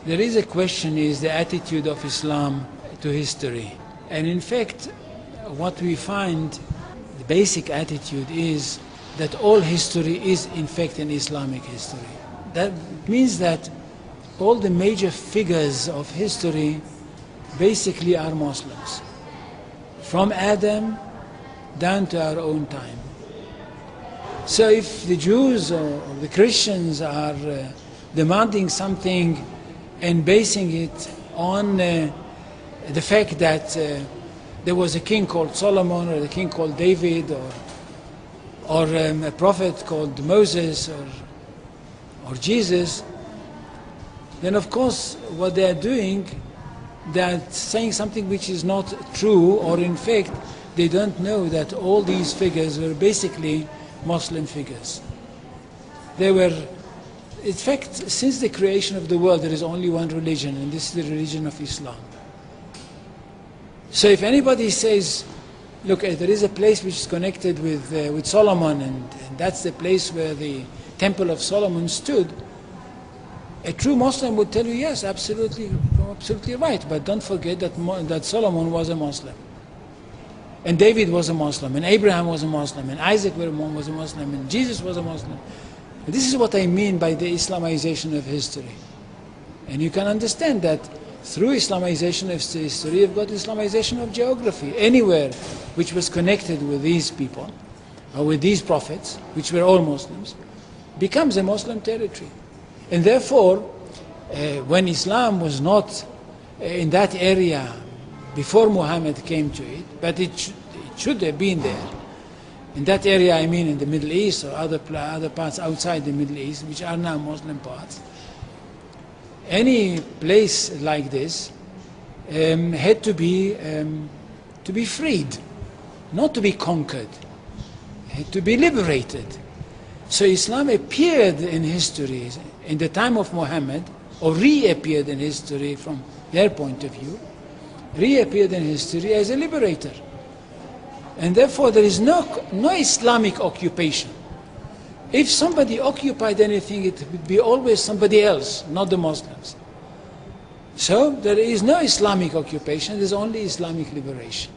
There is a question, is the attitude of Islam to history. And in fact, what we find, the basic attitude is that all history is in fact an Islamic history. That means that all the major figures of history basically are Muslims. From Adam down to our own time. So if the Jews or the Christians are demanding something and basing it on the fact that there was a king called Solomon, or a king called David, or a prophet called Moses, or Jesus, then of course what they are doing, they are saying something which is not true, or in fact they don't know that all these figures were basically Muslim figures. They were, in fact, since the creation of the world there is only one religion, and this is the religion of Islam. So if anybody says, look, there is a place which is connected with Solomon, and that's the place where the Temple of Solomon stood, a true Muslim would tell you, yes, absolutely right, but don't forget that Solomon was a Muslim. And David was a Muslim, and Abraham was a Muslim, and Isaac was a Muslim, and Jesus was a Muslim. And this is what I mean by the Islamization of history. And you can understand that through Islamization of history, you've got Islamization of geography. Anywhere which was connected with these people, or with these prophets, which were all Muslims, becomes a Muslim territory. And therefore, when Islam was not in that area before Muhammad came to it, but it should have been there. In that area, I mean in the Middle East or other parts outside the Middle East, which are now Muslim parts. Any place like this had to be freed, not to be conquered, had to be liberated. So Islam appeared in history in the time of Muhammad, or reappeared in history from their point of view, reappeared in history as a liberator. And therefore there is no Islamic occupation. If somebody occupied anything, it would be always somebody else, not the Muslims. So there is no Islamic occupation, there is only Islamic liberation.